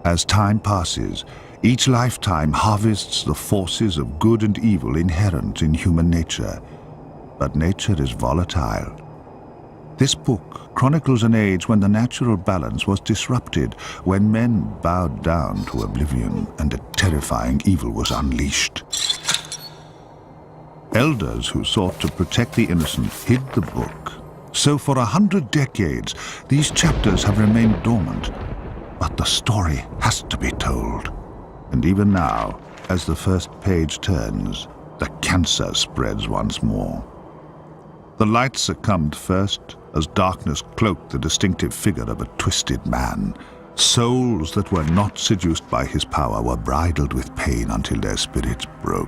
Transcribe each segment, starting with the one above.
As time passes, each lifetime harvests the forces of good and evil inherent in human nature. But nature is volatile. This book chronicles an age when the natural balance was disrupted, when men bowed down to oblivion and a terrifying evil was unleashed. Elders who sought to protect the innocent hid the book. So for 100 decades, these chapters have remained dormant. But the story has to be told. And even now, as the first page turns, the cancer spreads once more. The light succumbed first, as darkness cloaked the distinctive figure of a twisted man. Souls that were not seduced by his power were bridled with pain until their spirits broke.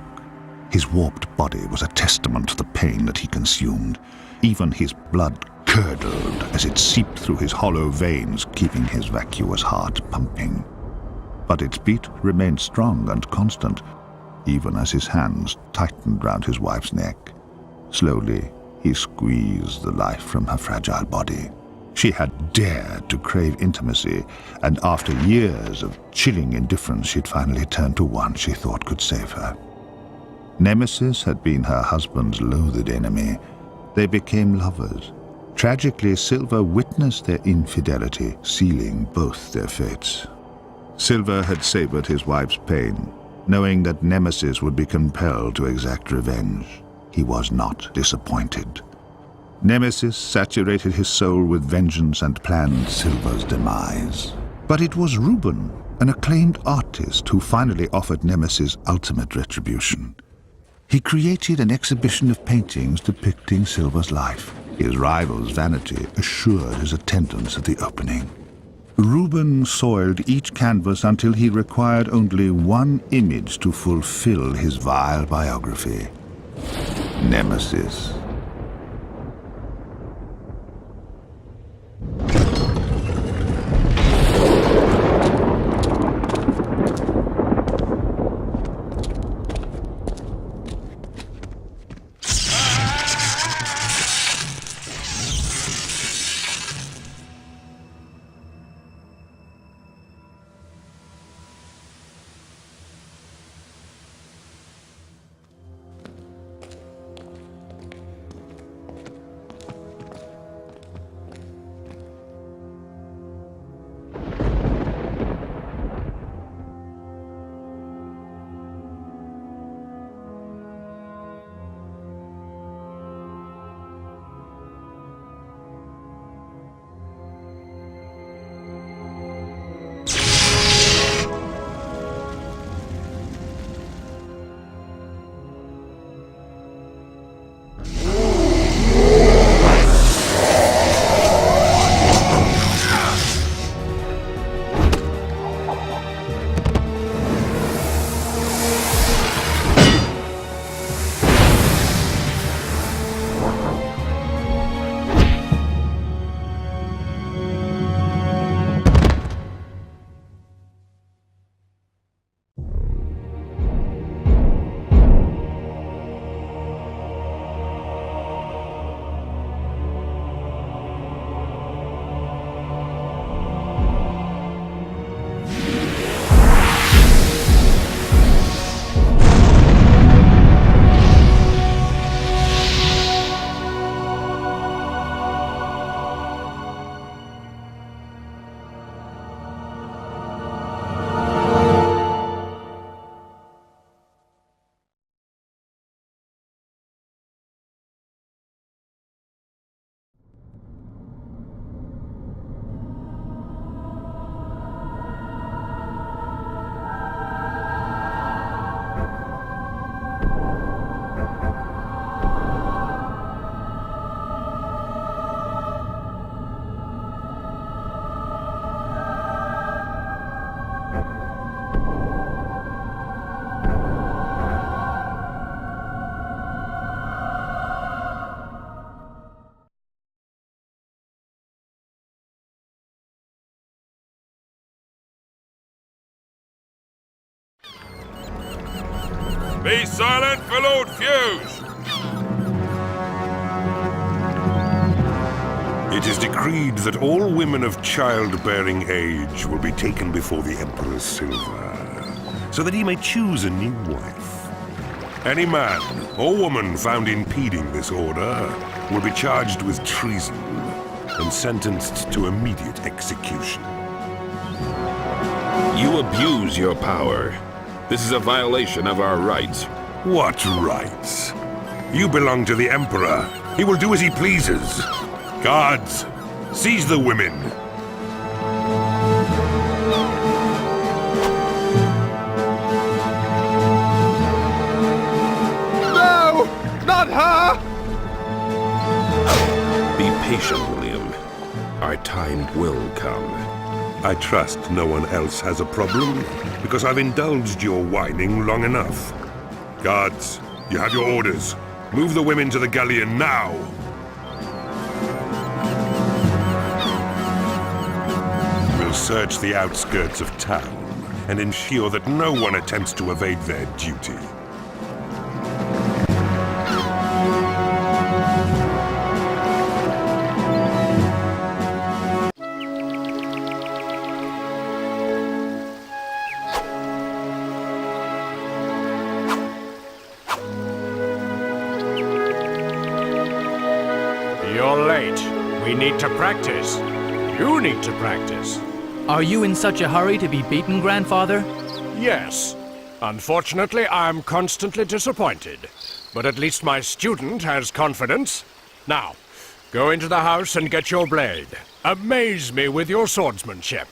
His warped body was a testament to the pain that he consumed. Even his blood curdled as it seeped through his hollow veins, keeping his vacuous heart pumping. But its beat remained strong and constant, even as his hands tightened round his wife's neck. Slowly, he squeezed the life from her fragile body. She had dared to crave intimacy, and after years of chilling indifference, she'd finally turned to one she thought could save her. Nemesis had been her husband's loathed enemy. They became lovers. Tragically, Silver witnessed their infidelity, sealing both their fates. Silver had savored his wife's pain, knowing that Nemesis would be compelled to exact revenge. He was not disappointed. Nemesis saturated his soul with vengeance and planned Silver's demise. But it was Reuben, an acclaimed artist, who finally offered Nemesis ultimate retribution. He created an exhibition of paintings depicting Silver's life. His rival's vanity assured his attendance at the opening. Reuben soiled each canvas until he required only one image to fulfill his vile biography: Nemesis. Be silent for Lord Fuse! It is decreed that all women of childbearing age will be taken before the Emperor's silver, so that he may choose a new wife. Any man or woman found impeding this order will be charged with treason and sentenced to immediate execution. You abuse your power. This is a violation of our rights. What rights? You belong to the Emperor. He will do as he pleases. Guards, seize the women. No! Not her! Be patient, William. Our time will come. I trust no one else has a problem, because I've indulged your whining long enough. Guards, you have your orders. Move the women to the galleon now! We'll search the outskirts of town and ensure that no one attempts to evade their duty. You're late. We need to practice. You need to practice. Are you in such a hurry to be beaten, Grandfather? Yes. Unfortunately, I'm constantly disappointed. But at least my student has confidence. Now, go into the house and get your blade. Amaze me with your swordsmanship.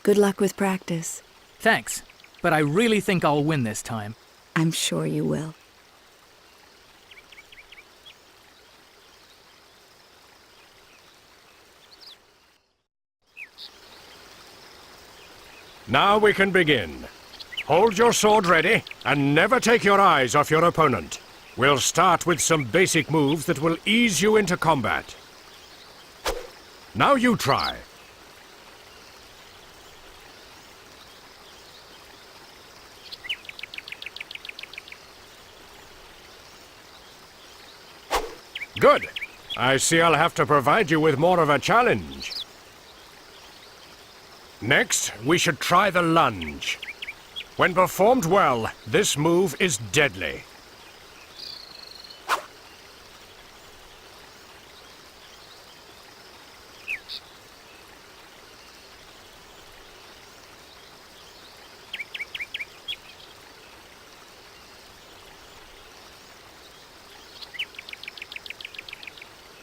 Good luck with practice. Thanks, but I really think I'll win this time. I'm sure you will. Now we can begin. Hold your sword ready, and never take your eyes off your opponent. We'll start with some basic moves that will ease you into combat. Now you try. Good. I see I'll have to provide you with more of a challenge. Next, we should try the lunge. When performed well, this move is deadly.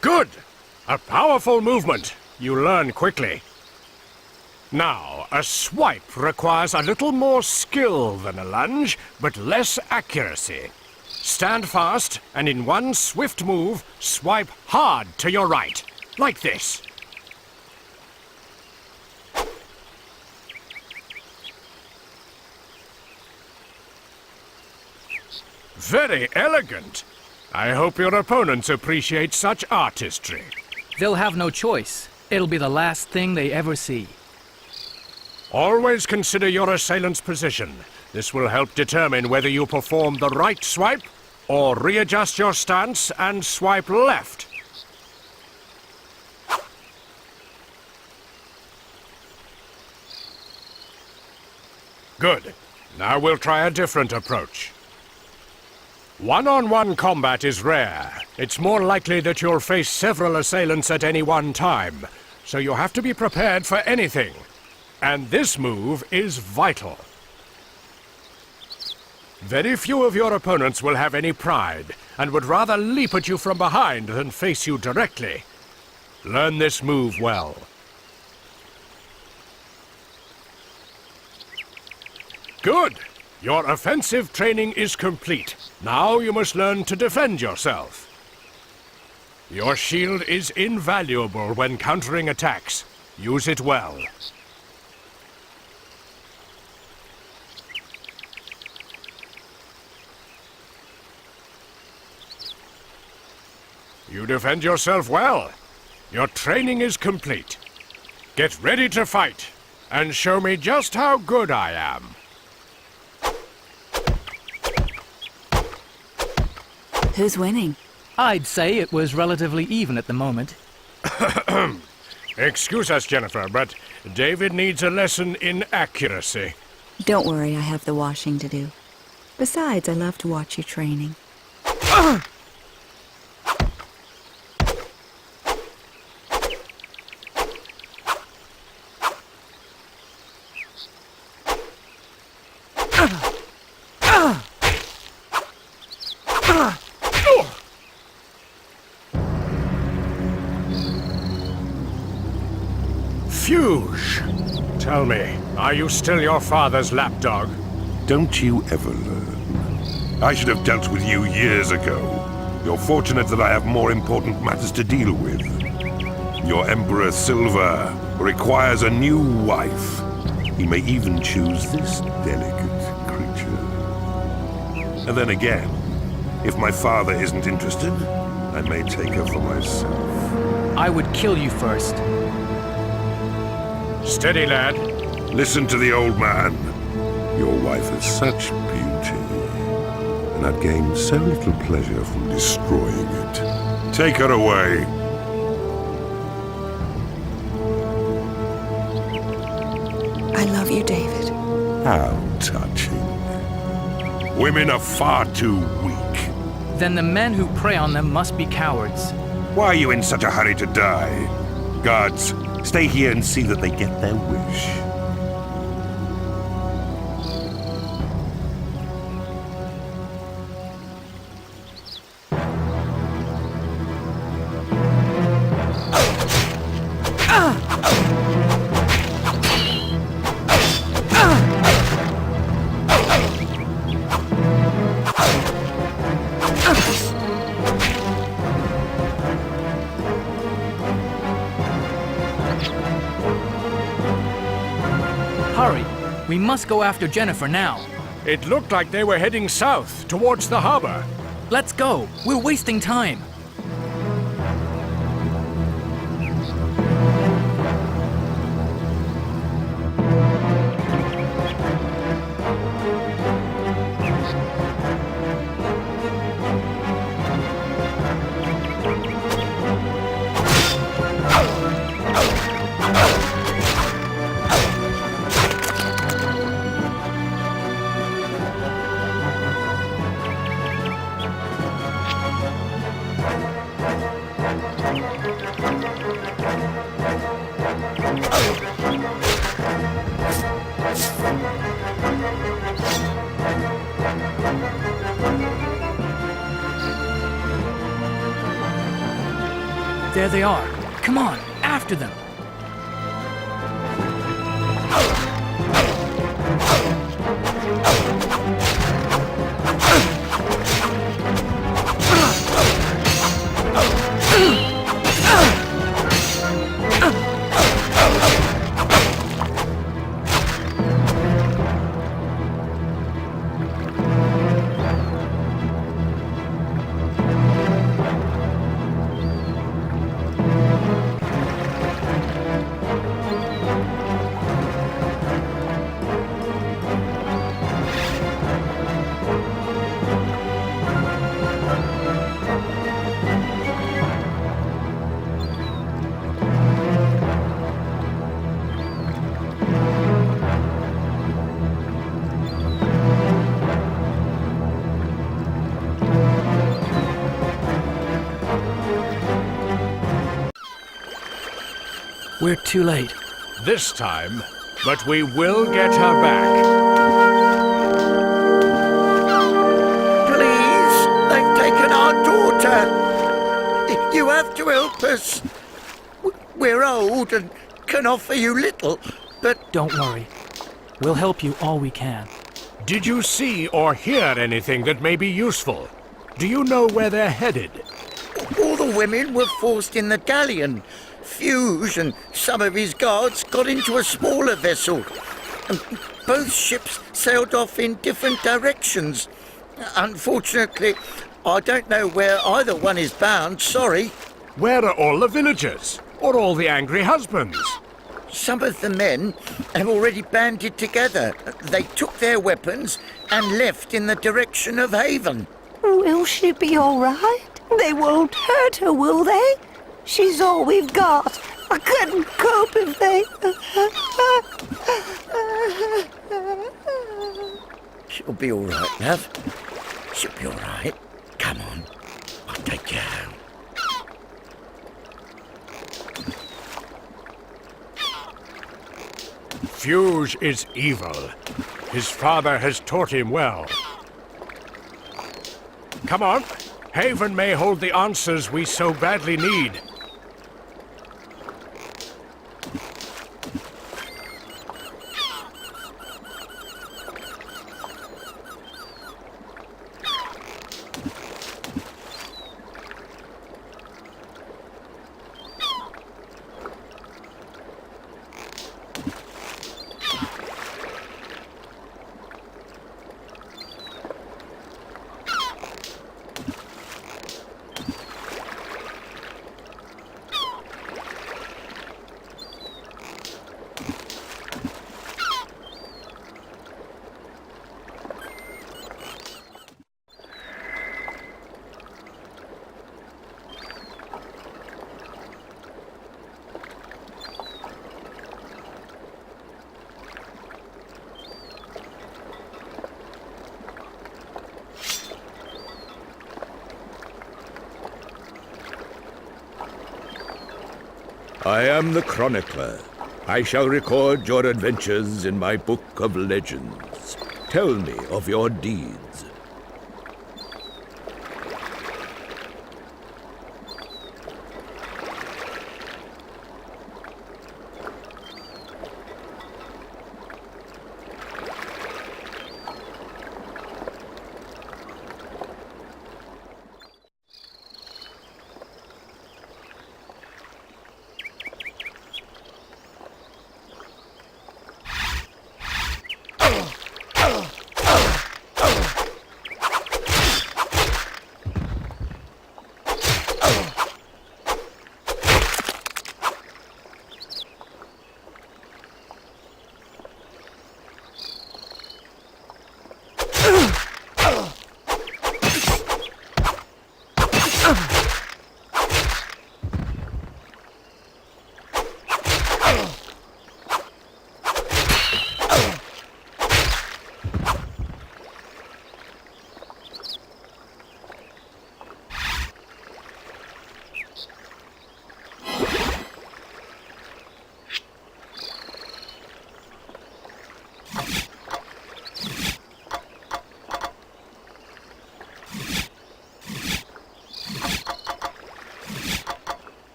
Good! A powerful movement. You learn quickly. Now, a swipe requires a little more skill than a lunge, but less accuracy. Stand fast, and in one swift move, swipe hard to your right, like this. Very elegant. I hope your opponents appreciate such artistry. They'll have no choice. It'll be the last thing they ever see. Always consider your assailant's position. This will help determine whether you perform the right swipe or readjust your stance and swipe left. Good. Now we'll try a different approach. One-on-one combat is rare. It's more likely that you'll face several assailants at any one time, so you have to be prepared for anything. And this move is vital. Very few of your opponents will have any pride, and would rather leap at you from behind than face you directly. Learn this move well. Good! Your offensive training is complete. Now you must learn to defend yourself. Your shield is invaluable when countering attacks. Use it well. You defend yourself well. Your training is complete. Get ready to fight, and show me just how good I am. Who's winning? I'd say it was relatively even at the moment. Excuse us, Jennifer, but David needs a lesson in accuracy. Don't worry, I have the washing to do. Besides, I love to watch you training. Fuge! Tell me, are you still your father's lapdog? Don't you ever learn. I should have dealt with you years ago. You're fortunate that I have more important matters to deal with. Your Emperor Silver requires a new wife. He may even choose this delicate creature. And then again, if my father isn't interested, I may take her for myself. I would kill you first. Steady, lad. Listen to the old man. Your wife has such beauty, and I've gained so little pleasure from destroying it. Take her away. I love you, David. How touching. Women are far too weak. Then the men who prey on them must be cowards. Why are you in such a hurry to die? Guards, stay here and see that they get their wish. Hurry! We must go after Jennifer now. It looked like they were heading south, towards the harbor. Let's go! We're wasting time! There they are. Come on, after them. We're too late. This time, but we will get her back. Please, they've taken our daughter. You have to help us. We're old and can offer you little, but... Don't worry. We'll help you all we can. Did you see or hear anything that may be useful? Do you know where they're headed? All the women were forced in the galleon. Fuge and some of his guards got into a smaller vessel. And both ships sailed off in different directions. Unfortunately, I don't know where either one is bound, sorry. Where are all the villagers? Or all the angry husbands? Some of the men have already banded together. They took their weapons and left in the direction of Haven. Will she be all right? They won't hurt her, will they? She's all we've got. I couldn't cope if they... She'll be all right, love. She'll be all right. Come on, I'll take you home. Fuge is evil. His father has taught him well. Come on. Haven may hold the answers we so badly need. I am the chronicler. I shall record your adventures in my book of legends. Tell me of your deeds.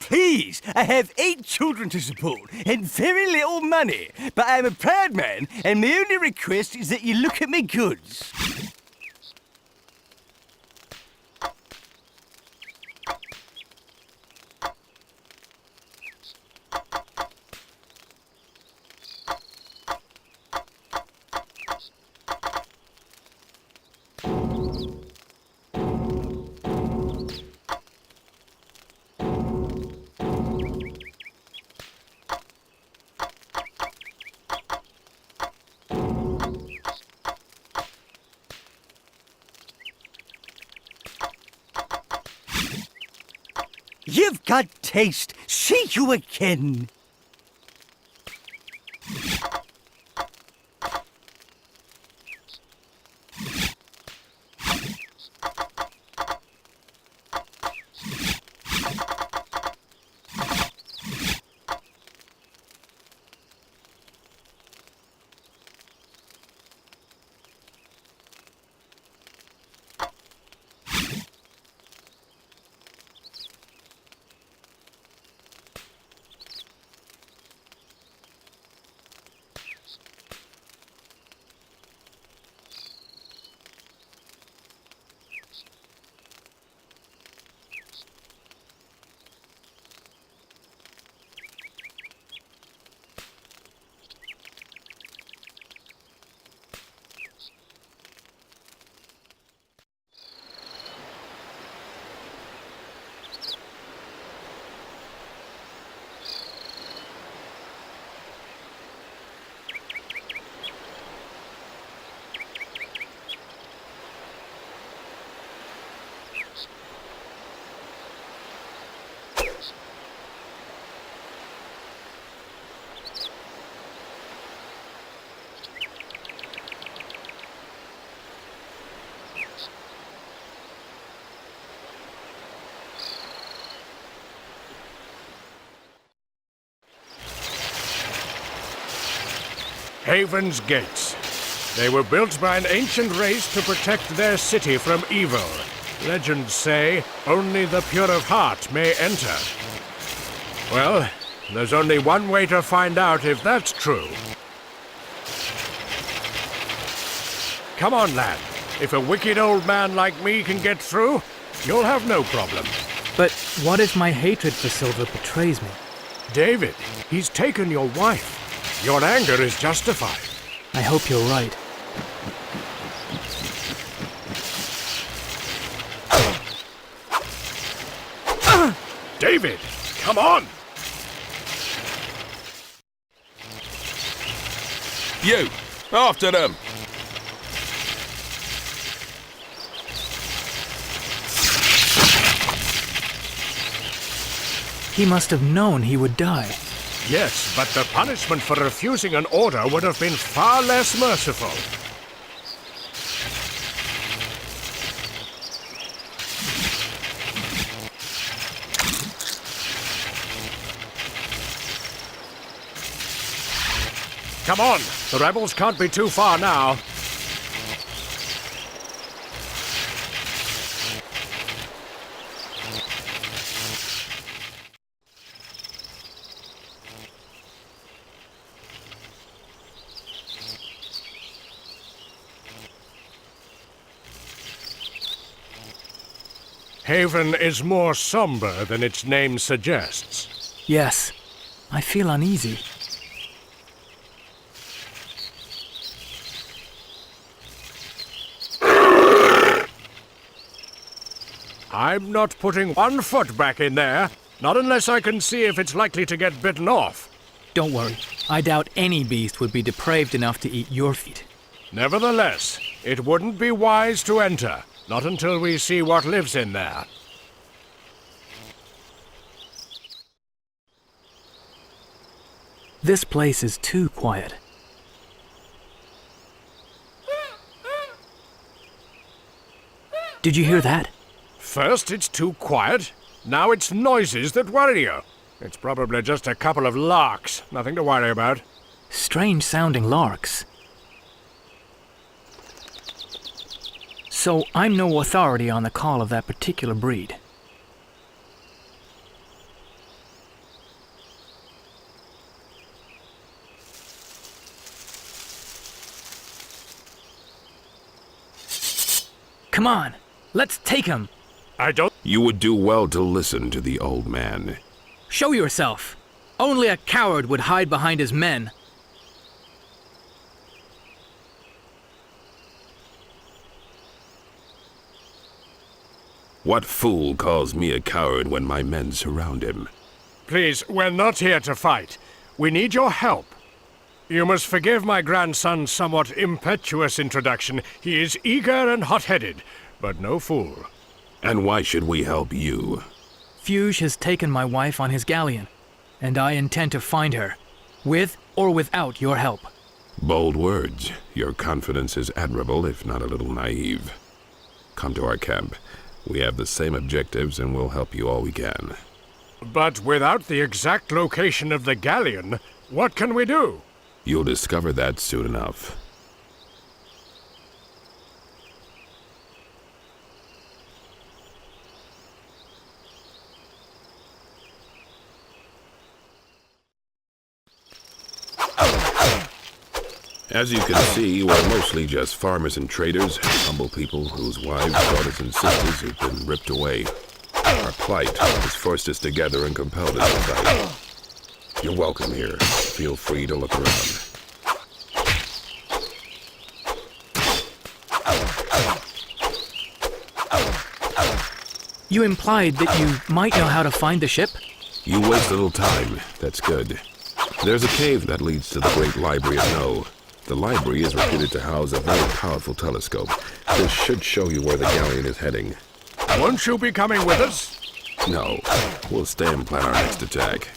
please, I have 8 children to support and very little money, but I'm a proud man, and my only request is that you look at my goods. You've got taste. See you again. Haven's gates. They were built by an ancient race to protect their city from evil. Legends say only the pure of heart may enter. Well, there's only one way to find out if that's true. Come on, lad. If a wicked old man like me can get through, you'll have no problem. But what if my hatred for Silver betrays me? David, he's taken your wife. Your anger is justified. I hope you're right. David, come on! You! After them! He must have known he would die. Yes, but the punishment for refusing an order would have been far less merciful. Come on, the rebels can't be too far now. Haven is more somber than its name suggests. Yes, I feel uneasy. I'm not putting one foot back in there, not unless I can see if it's likely to get bitten off. Don't worry, I doubt any beast would be depraved enough to eat your feet. Nevertheless, it wouldn't be wise to enter. Not until we see what lives in there. This place is too quiet. Did you hear that? First it's too quiet, now it's noises that worry you. It's probably just a couple of larks, nothing to worry about. Strange sounding larks. So I'm no authority on the call of that particular breed. Come on, let's take him. I don't... You would do well to listen to the old man. Show yourself. Only a coward would hide behind his men. What fool calls me a coward when my men surround him? Please, we're not here to fight. We need your help. You must forgive my grandson's somewhat impetuous introduction. He is eager and hot-headed, but no fool. And why should we help you? Fuge has taken my wife on his galleon, and I intend to find her, with or without your help. Bold words. Your confidence is admirable, if not a little naive. Come to our camp. We have the same objectives, and we'll help you all we can. But without the exact location of the galleon, what can we do? You'll discover that soon enough. As you can see, we're mostly just farmers and traders, humble people whose wives, daughters, and sisters have been ripped away. Our plight has forced us together and compelled us to fight. You're welcome here. Feel free to look around. You implied that you might know how to find the ship? You waste little time. That's good. There's a cave that leads to the great library of No. The library is reputed to house a very powerful telescope. This should show you where the galleon is heading. Won't you be coming with us? No. We'll stay and plan our next attack.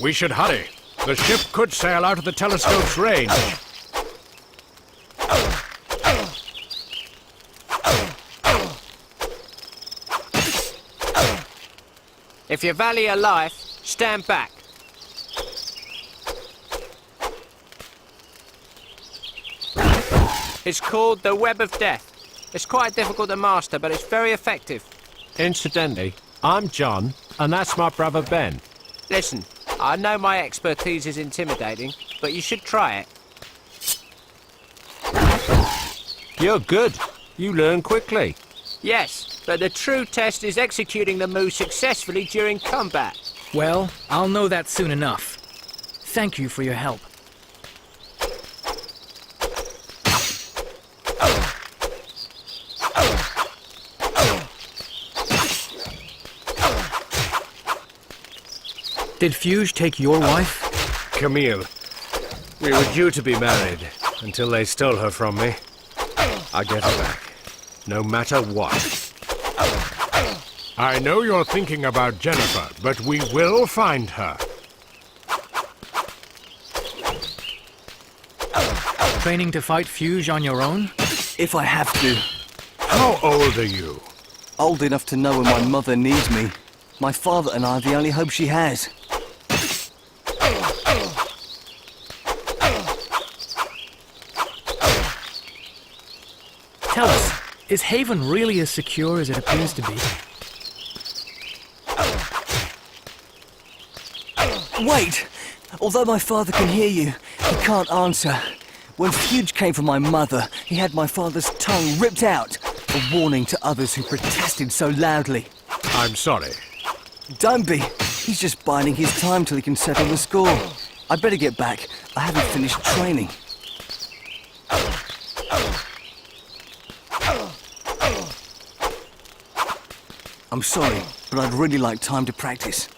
We should hurry. The ship could sail out of the telescope's range. If you value your life, stand back. It's called the Web of Death. It's quite difficult to master, but it's very effective. Incidentally, I'm John, and that's my brother Ben. Listen, I know my expertise is intimidating, but you should try it. You're good. You learn quickly. Yes, but the true test is executing the move successfully during combat. Well, I'll know that soon enough. Thank you for your help. Did Fuge take your wife? Camille, we were due to be married until they stole her from me. I get her back, no matter what. I know you're thinking about Jennifer, but we will find her. Training to fight Fuge on your own? If I have to. How old are you? Old enough to know when my mother needs me. My father and I are the only hope she has. Tell us, is Haven really as secure as it appears to be? Wait! Although my father can hear you, he can't answer. When Fuge came for my mother, he had my father's tongue ripped out. A warning to others who protested so loudly. I'm sorry. Don't be. He's just biding his time till he can settle the score. I'd better get back. I haven't finished training. I'm sorry, but I'd really like time to practice.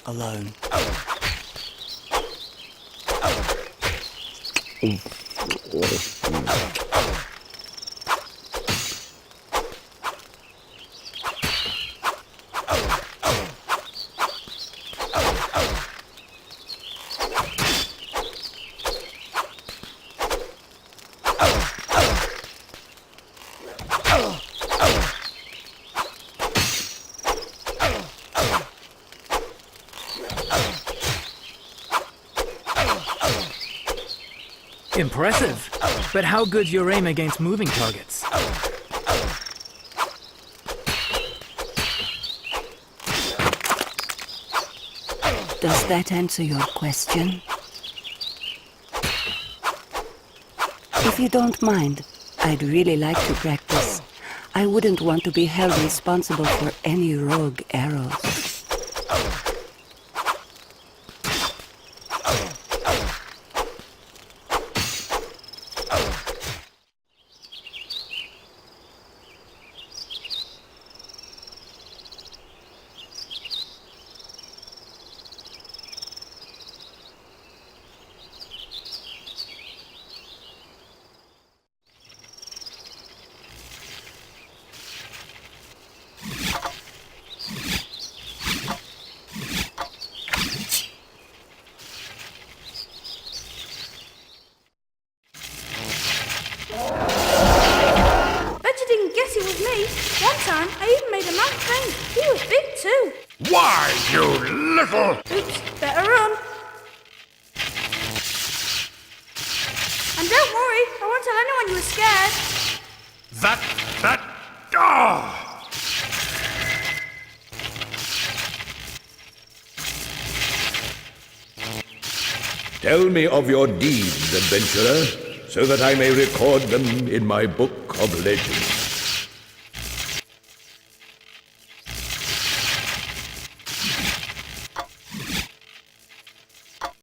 Alone. Impressive. But how good's your aim against moving targets? Does that answer your question? If you don't mind, I'd really like to practice. I wouldn't want to be held responsible for any rogue arrows. It was me. One time, I even made a man faint. He was big too. Why, you little... Oops, better run. And don't worry, I won't tell anyone you were scared. Oh! Tell me of your deeds, adventurer, so that I may record them in my book of legends.